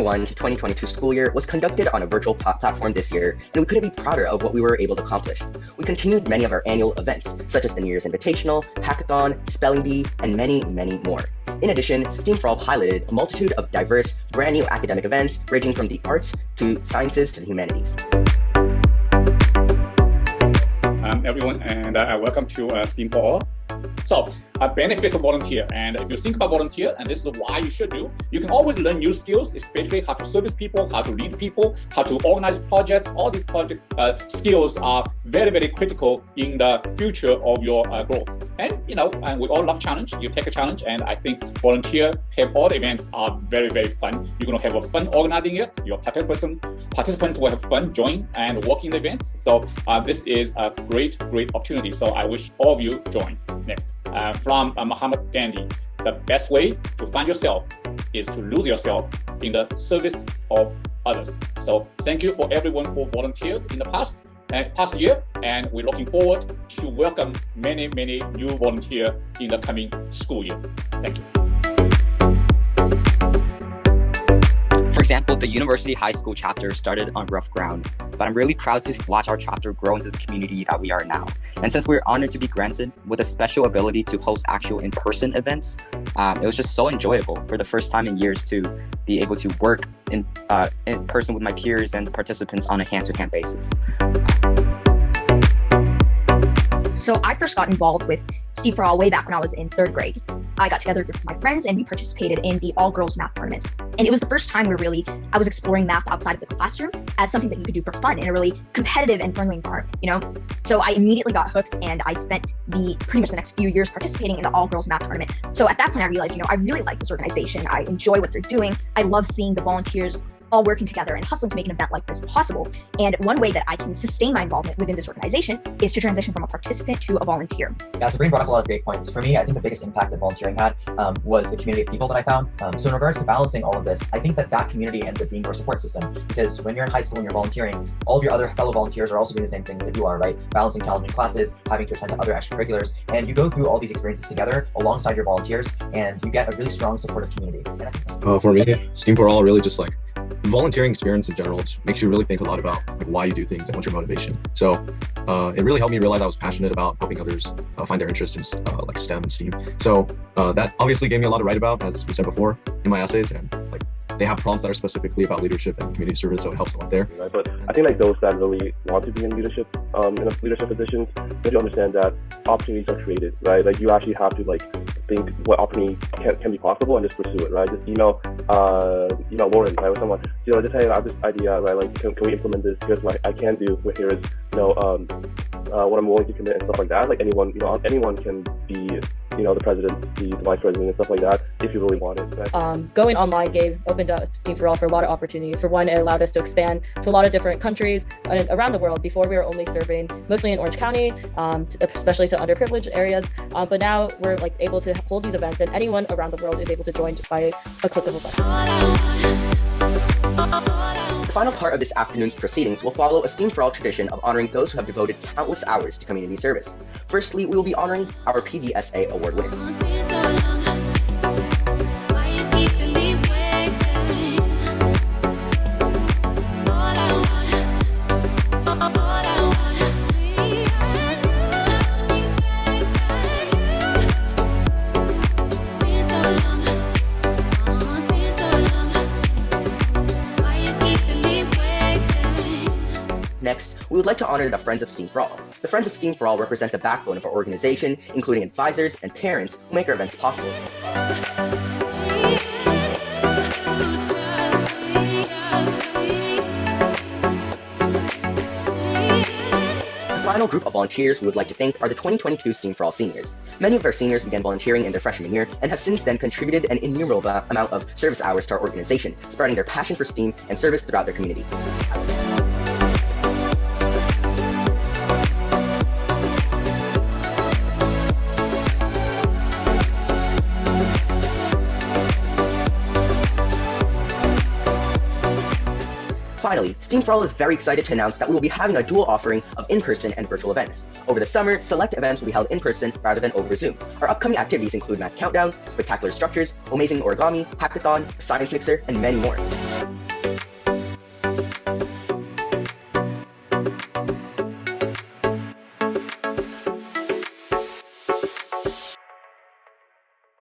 2021 to 2022 school year was conducted on a virtual platform this year, and we couldn't be prouder of what we were able to accomplish. We continued many of our annual events, such as the New Year's Invitational, Hackathon, Spelling Bee, and many, many more. In addition, STEAM for All piloted a multitude of diverse, brand new academic events ranging from the arts to sciences to the humanities. Everyone, and welcome to STEAM for All. So, benefit to volunteer, and if you think about volunteer, and this is why you should do, you can always learn new skills, especially how to service people, how to lead people, how to organize projects. All these project skills are very, very critical in the future of your growth. And and we all love challenge. You take a challenge, and I think volunteer have all the events are very, very fun. You're gonna have a fun organizing it. Your participants will have fun join and work in the events. So this is a great opportunity. So I wish all of you join. Next, from Mahatma Gandhi, the best way to find yourself is to lose yourself in the service of others. So thank you for everyone who volunteered in the past year, and we're looking forward to welcome many new volunteers in the coming school year. Thank you. For example, the University High School chapter started on rough ground, but I'm really proud to watch our chapter grow into the community that we are now. And since we're honored to be granted with a special ability to host actual in-person events, it was just so enjoyable for the first time in years to be able to work in person with my peers and participants on a hand-to-hand basis. So I first got involved with STEAM for All way back when I was in 3rd grade. I got together with my friends and we participated in the all-girls math tournament. And it was the first time where I was exploring math outside of the classroom as something that you could do for fun in a really competitive and friendly environment, So I immediately got hooked, and I spent pretty much the next few years participating in the all-girls math tournament. So at that point I realized, I really like this organization. I enjoy what they're doing. I love seeing the volunteers all working together and hustling to make an event like this possible. And one way that I can sustain my involvement within this organization is to transition from a participant to a volunteer. Yeah, so Green brought up a lot of great points. For me, I think the biggest impact that volunteering had was the community of people that I found. So in regards to balancing all of this, I think that community ends up being your support system, because when you're in high school and you're volunteering, all of your other fellow volunteers are also doing the same things that you are, right? Balancing challenging classes, having to attend to other extracurriculars, and you go through all these experiences together alongside your volunteers, and you get a really strong supportive community. For me, STEAM for All really just volunteering experience in general just makes you really think a lot about why you do things and what's your motivation. So it really helped me realize I was passionate about helping others find their interest in STEM and STEAM. So that obviously gave me a lot to write about, as we said before, in my essays, and they have prompts that are specifically about leadership and community service, so it helps a lot there. Right, but I think those that really want to be in leadership, leadership positions, they should understand that opportunities are created, right? You actually have to think what opportunity can be possible and just pursue it, right? Just email Lauren, right, with someone, just say I have this idea, right? Can we implement this? Here's what I can do. Here is what I'm willing to commit and stuff like that. Anyone can be the president, the vice president, and stuff like that if you really want it. Right? Going online opened up STEAM for All for a lot of opportunities. For one, it allowed us to expand to a lot of different countries around the world. Before, we were only serving mostly in Orange County, especially to underprivileged areas. But now we're able to hold these events, and anyone around the world is able to join just by a click of a button. The final part of this afternoon's proceedings will follow a STEAM for All tradition of honoring those who have devoted countless hours to community service. Firstly, we will be honoring our PVSA award winners. Next, we would like to honor the Friends of STEAM for All. The Friends of STEAM for All represent the backbone of our organization, including advisors and parents who make our events possible. The final group of volunteers we would like to thank are the 2022 STEAM for All seniors. Many of our seniors began volunteering in their freshman year and have since then contributed an innumerable amount of service hours to our organization, spreading their passion for STEAM and service throughout their community. Finally, STEAM for All is very excited to announce that we will be having a dual offering of in-person and virtual events. Over the summer, select events will be held in person rather than over Zoom. Our upcoming activities include Math Countdown, Spectacular Structures, Amazing Origami, Hackathon, Science Mixer, and many more.